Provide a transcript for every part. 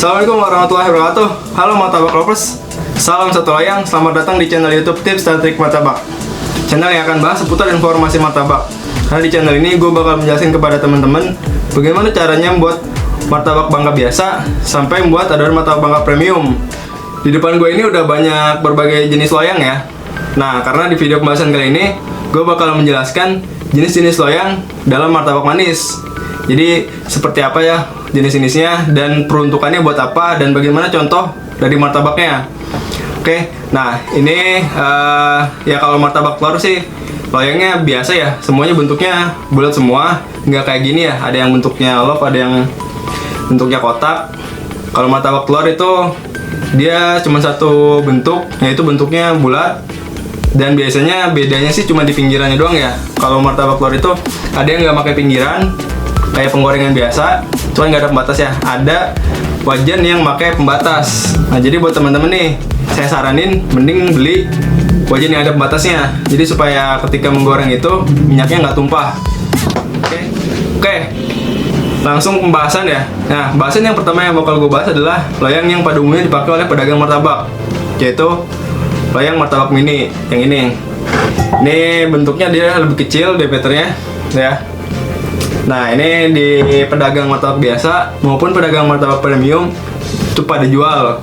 Assalamualaikum warahmatullahi wabarakatuh. Halo martabak lovers, salam satu loyang. Selamat datang di channel YouTube Tips dan Trik Martabak, channel yang akan bahas seputar informasi martabak. Karena di channel ini gue bakal menjelaskan kepada teman-teman bagaimana caranya membuat martabak bangka biasa sampai membuat adonan martabak bangka premium. Di depan gue ini udah banyak berbagai jenis loyang ya. Nah, karena di video pembahasan kali ini gue bakal menjelaskan jenis-jenis loyang dalam martabak manis. Jadi seperti apa ya jenis-jenisnya dan peruntukannya buat apa dan bagaimana contoh dari martabaknya. Oke, nah ini ya kalau martabak telur sih loyangnya biasa ya, semuanya bentuknya bulat semua, nggak kayak gini ya. Ada yang bentuknya love, ada yang bentuknya kotak. Kalau martabak telur itu dia cuma satu bentuk, yaitu bentuknya bulat. Dan biasanya bedanya sih cuma di pinggirannya doang ya. Kalau martabak telur itu ada yang nggak pakai pinggiran, kayak penggorengan biasa, cuman nggak ada pembatas ya. Ada wajan yang pakai pembatas. Nah, jadi buat teman-teman nih, saya saranin mending beli wajan yang ada pembatasnya. Jadi supaya ketika menggoreng itu minyaknya nggak tumpah. Oke, langsung pembahasan ya. Nah, pembahasan yang pertama yang bakal gue bahas adalah loyang yang pada umumnya dipakai oleh pedagang martabak, yaitu loyang martabak mini yang ini. Ini bentuknya dia lebih kecil diameternya ya. Nah, ini di pedagang martabak biasa maupun pedagang martabak premium itu pada jual.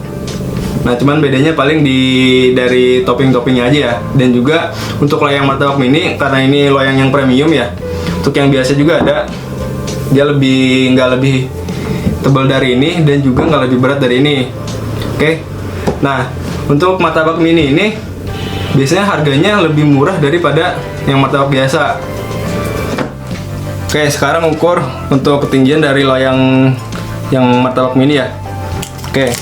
Nah, cuman bedanya paling dari topping-toppingnya aja ya. Dan juga untuk loyang martabak mini, karena ini loyang yang premium ya, untuk yang biasa juga ada. Dia nggak lebih tebal dari ini dan juga nggak lebih berat dari ini. Oke. Nah, untuk martabak mini ini biasanya harganya lebih murah daripada yang martabak biasa. Oke, sekarang ukur untuk ketinggian dari loyang yang martabak mini ya. Oke,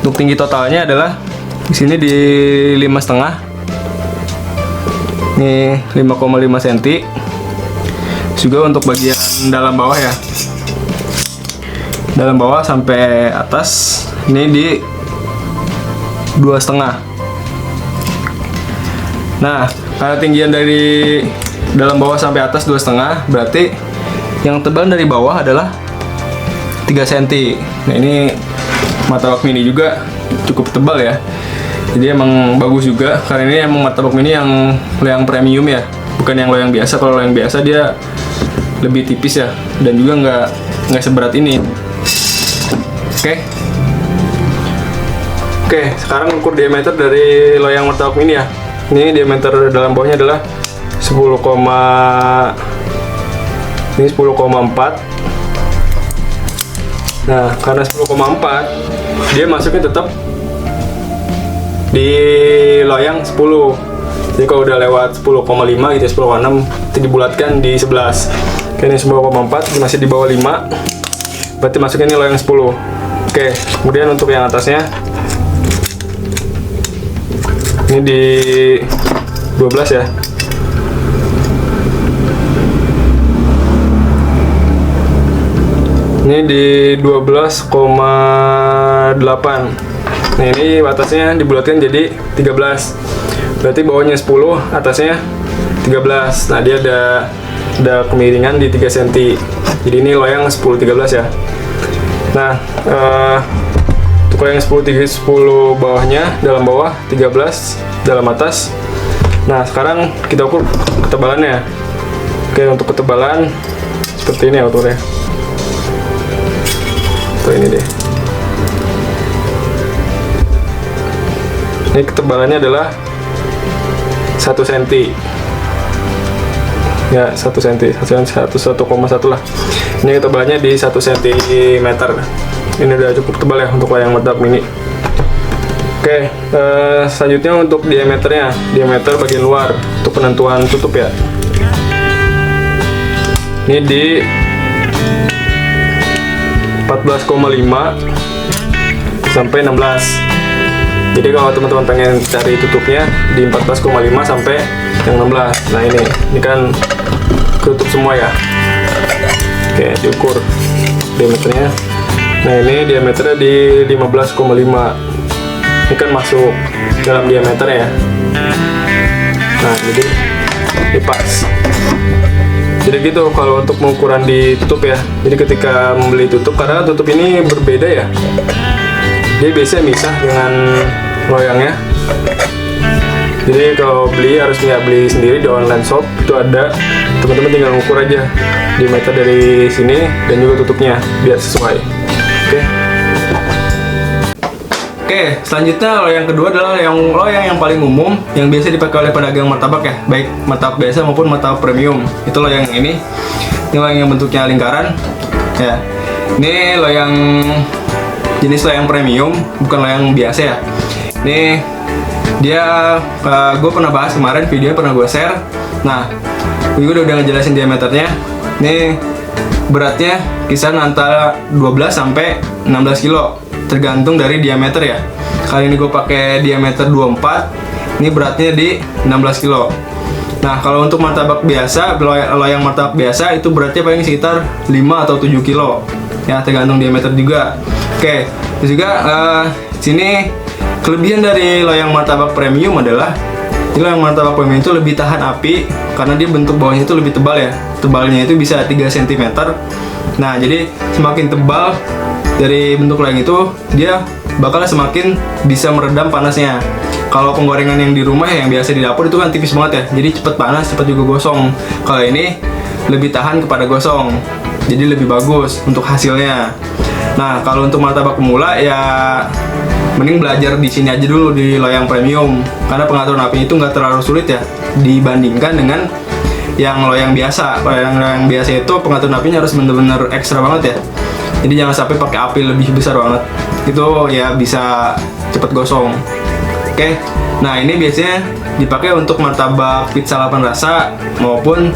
untuk tinggi totalnya adalah di sini di 5,5. Ini 5,5 cm. Juga untuk bagian dalam bawah ya. Dalam bawah sampai atas ini di 2,5. Nah, karena tinggian dari dalam bawah sampai atas 2,5, berarti yang tebal dari bawah adalah 3 cm. Nah, ini martabak mini juga cukup tebal ya. Jadi emang bagus juga, karena ini emang martabak mini yang loyang premium ya, bukan yang loyang biasa. Kalau loyang biasa dia lebih tipis ya, dan juga nggak seberat ini. Oke, sekarang ukur diameter dari loyang martabak mini ya. Ini diameter dalam bawahnya adalah 10,4. Nah, karena 10,4 dia masuknya tetap di loyang 10. Jadi kalau udah lewat 10,5 gitu, 10,6 itu dibulatkan di 11. Oke, ini 10,4 masih di bawah 5, berarti masuknya ini loyang 10. Oke, kemudian untuk yang atasnya ini di 12 ya. Ini di 12,8. Nah, ini batasnya dibulatkan jadi 13. Berarti bawahnya 10, atasnya 13. Nah, dia ada kemiringan di 3 cm. Jadi ini loyang 10-13 ya. Nah, untuk loyang 10 bawahnya, dalam bawah 13, dalam atas. Nah, sekarang kita ukur ketebalannya. Oke, untuk ketebalan seperti ini ya ukurnya. Ini deh. Ini ketebalannya adalah 1 cm. Ya, 1 cm, 1,1 lah. Ini ketebalannya di 1 cm. Ini udah cukup tebal ya untuk loyang martabak mini. Oke, selanjutnya untuk diameternya, diameter bagian luar untuk penentuan tutup ya. Ini di 14,5 sampai 16. Jadi kalau teman-teman pengen cari tutupnya di 14,5 sampai yang 16. Nah, ini kan tutup semua ya. Oke, diukur diameternya. Nah, ini diameternya di 15,5. Ini kan masuk dalam diameter ya. Nah, jadi ini pas. Jadi gitu kalau untuk pengukuran di tutup ya. Jadi ketika membeli tutup, karena tutup ini berbeda ya. Dia biasanya misah dengan loyangnya. Jadi kalau beli harus nggak beli sendiri di online shop, itu ada, teman-teman tinggal ngukur aja di meter dari sini dan juga tutupnya biar sesuai. Oke, selanjutnya loyang kedua adalah loyang yang paling umum yang biasa dipakai oleh pedagang martabak ya, baik martabak biasa maupun martabak premium. Itu loyang yang ini loyang yang bentuknya lingkaran ya. Ini loyang jenis loyang premium, bukan loyang biasa ya. Ini dia gue pernah bahas kemarin, videonya pernah gue share. Nah, gue udah ngejelasin diameternya. Ini beratnya kisaran antara 12 sampai 16 kilo tergantung dari diameter ya. Kali ini gue pakai diameter 24. Ini beratnya di 16 kilo. Nah, kalau untuk martabak biasa, loyang martabak biasa itu beratnya paling sekitar 5 atau 7 kilo. Ya, tergantung diameter juga. Oke, terus juga sini kelebihan dari loyang martabak premium adalah loyang martabak premium itu lebih tahan api karena dia bentuk bawahnya itu lebih tebal ya. Tebalnya itu bisa 3 cm. Nah, jadi semakin tebal dari bentuk loyang itu, dia bakal semakin bisa meredam panasnya. Kalau penggorengan yang di rumah yang biasa di dapur itu kan tipis banget ya, jadi cepet panas, cepet juga gosong. Kalau ini lebih tahan kepada gosong, jadi lebih bagus untuk hasilnya. Nah, kalau untuk martabak pemula ya mending belajar di sini aja dulu di loyang premium, karena pengaturan apinya itu nggak terlalu sulit ya dibandingkan dengan yang loyang biasa. Loyang biasa itu pengaturan apinya harus bener-bener ekstra banget ya. Jadi jangan sampai pakai api lebih besar banget. Itu ya bisa cepet gosong. Oke. Nah, ini biasanya dipakai untuk martabak pizza 8 rasa maupun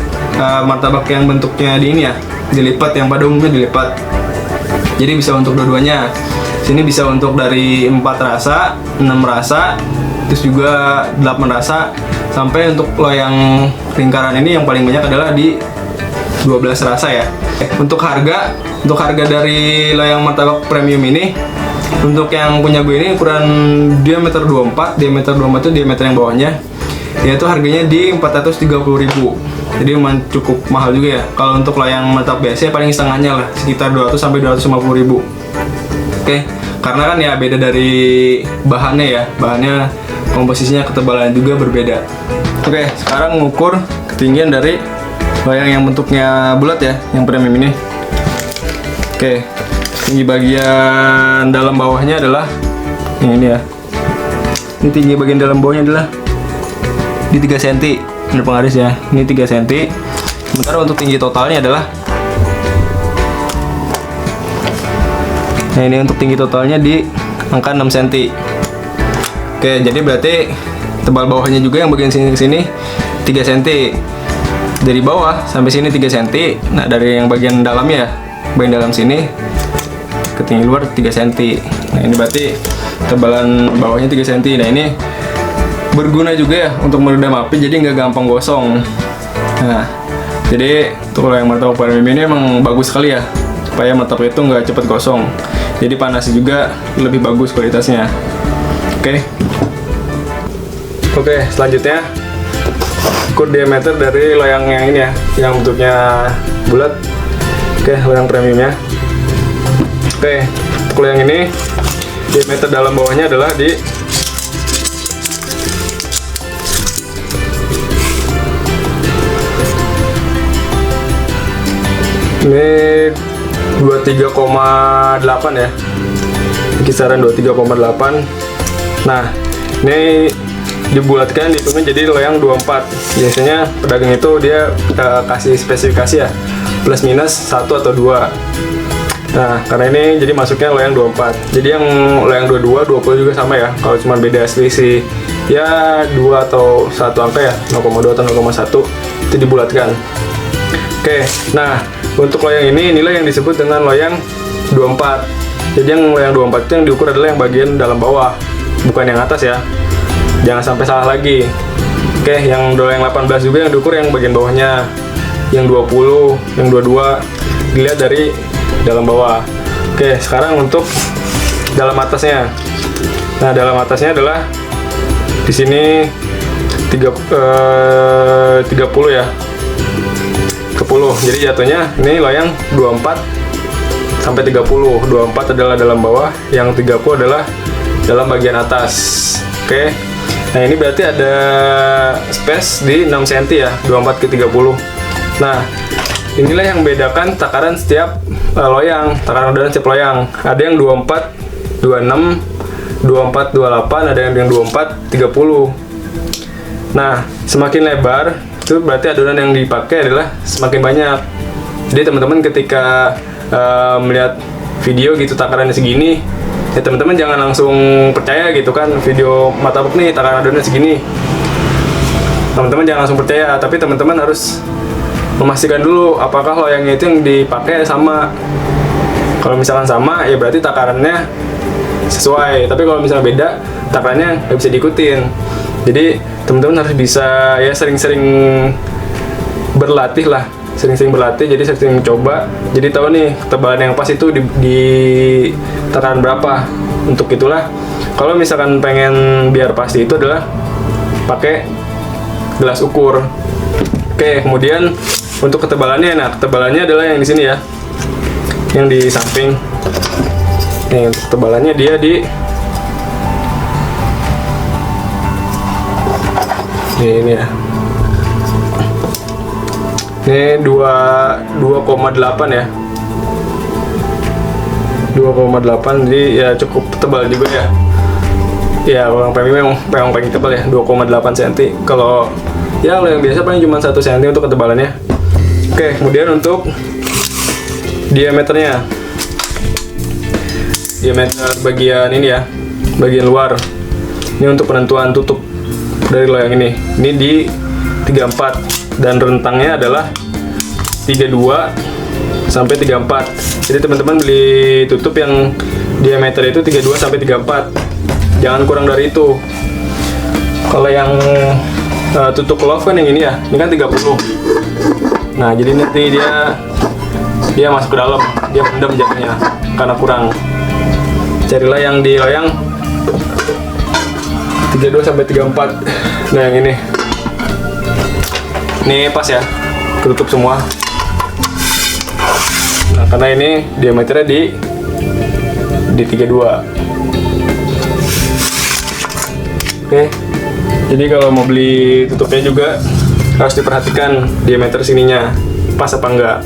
martabak yang bentuknya di ini ya, dilipat, yang pada umumnya dilipat. Jadi bisa untuk dua-duanya. Sini bisa untuk dari 4 rasa, 6 rasa, terus juga 8 rasa, sampai untuk loyang lingkaran ini yang paling banyak adalah di 12 rasa ya. Untuk harga dari loyang martabak premium ini, untuk yang punya gue ini ukuran diameter 24 itu diameter yang bawahnya, yaitu harganya di 430.000. Jadi memang cukup mahal juga ya. Kalau untuk loyang martabak biasa paling setengahnya lah, sekitar 200 sampai 250.000. Oke, karena kan ya beda dari bahannya ya, bahannya komposisinya, ketebalan juga berbeda. Oke, sekarang mengukur ketinggian dari loyang yang bentuknya bulat ya, yang premium ini. Oke, tinggi bagian dalam bawahnya adalah ini ya. Ini tinggi bagian dalam bawahnya adalah di 3 cm. Ini penggaris ya, ini 3 cm. Sementara untuk tinggi totalnya adalah, nah ini untuk tinggi totalnya di angka 6 cm. Oke, jadi berarti tebal bawahnya juga yang bagian sini ke sini 3 cm. Dari bawah sampai sini 3 cm. Nah, dari yang bagian dalamnya, bagian dalam sini ke tinggi luar 3 cm. Nah, ini berarti tebalan bawahnya 3 cm. Nah, ini berguna juga ya untuk meredam api, jadi nggak gampang gosong. Nah, jadi untuk yang martabak premium ini emang bagus sekali ya, supaya martabak itu nggak cepet gosong. Jadi panasnya juga lebih bagus kualitasnya. Oke, selanjutnya ukur diameter dari loyang yang ini ya, yang bentuknya bulat. Oke, loyang premiumnya. Oke, untuk loyang ini diameter dalam bawahnya adalah di ini 23,8 ya, kisaran 23,8. Nah, ini dibulatkan, dihitungnya jadi loyang 24. Biasanya pedagang itu dia kasih spesifikasi ya, plus minus 1 atau 2. Nah, karena ini jadi masuknya loyang 24. Jadi yang loyang 22, 20 juga sama ya. Kalau cuma beda selisih ya 2 atau 1 angka ya, 0,2 atau 0,1, itu dibulatkan. Oke, nah untuk loyang ini, inilah yang disebut dengan loyang 24. Jadi yang loyang 24 itu yang diukur adalah yang bagian dalam bawah, bukan yang atas ya. Jangan sampai salah lagi. Oke, yang loyang 18 juga yang diukur yang bagian bawahnya. Yang 20, yang 22 dilihat dari dalam bawah. Oke, sekarang untuk dalam atasnya. Nah, dalam atasnya adalah di sini 30 ya. 10 Jadi jatuhnya ini loyang 24 sampai 30. 24 adalah dalam bawah, yang 30 adalah dalam bagian atas. Oke. Nah, ini berarti ada space di 6 cm ya, 24 ke 30. Nah, inilah yang membedakan takaran setiap loyang, takaran orderan setiap loyang. Ada yang 24, 26, 24, 28, ada yang 24, 30. Nah, semakin lebar, itu berarti adonan yang dipakai adalah semakin banyak. Jadi teman-teman ketika melihat video gitu takarannya segini, ya teman-teman jangan langsung percaya gitu kan, video martabak nih takaran adonannya segini. Teman-teman jangan langsung percaya, tapi teman-teman harus memastikan dulu apakah loyangnya itu yang dipakai sama. Kalau misalkan sama, ya berarti takarannya sesuai. Tapi kalau misalnya beda, takarannya nggak bisa diikutin. Jadi teman-teman harus bisa ya sering-sering berlatih lah, sering-sering berlatih, jadi sering coba, jadi tahu nih ketebalan yang pas itu di takaran berapa. Untuk itulah kalau misalkan pengen biar pasti itu adalah pakai gelas ukur. Oke, kemudian untuk ketebalannya, nah ketebalannya adalah yang di sini ya, yang di samping. Nih, untuk ketebalannya dia di ini ya. Ini 2,8 ya. 2,8, jadi ya cukup tebal juga ya. Ya kalau yang premium memang paling tebal ya, 2,8 cm. Kalau yang biasa paling cuma 1 cm untuk ketebalannya. Oke, kemudian untuk diameternya. Diameter bagian ini ya, bagian luar. Ini untuk penentuan tutup dari loyang ini. Ini di 34 dan rentangnya adalah 32 sampai 34. Jadi teman-teman beli tutup yang diameter itu 32 sampai 34. Jangan kurang dari itu. Kalau yang tutup love kan yang ini ya, ini kan 30. Nah, jadi nanti dia masuk ke dalam, dia mendem jatuhnya karena kurang. Carilah yang di loyang 32 sampai 34. Nah, yang ini pas ya, ketutup semua. Nah, karena ini diameternya di 32. Oke. Jadi kalau mau beli tutupnya juga harus diperhatikan diameter sininya pas apa enggak.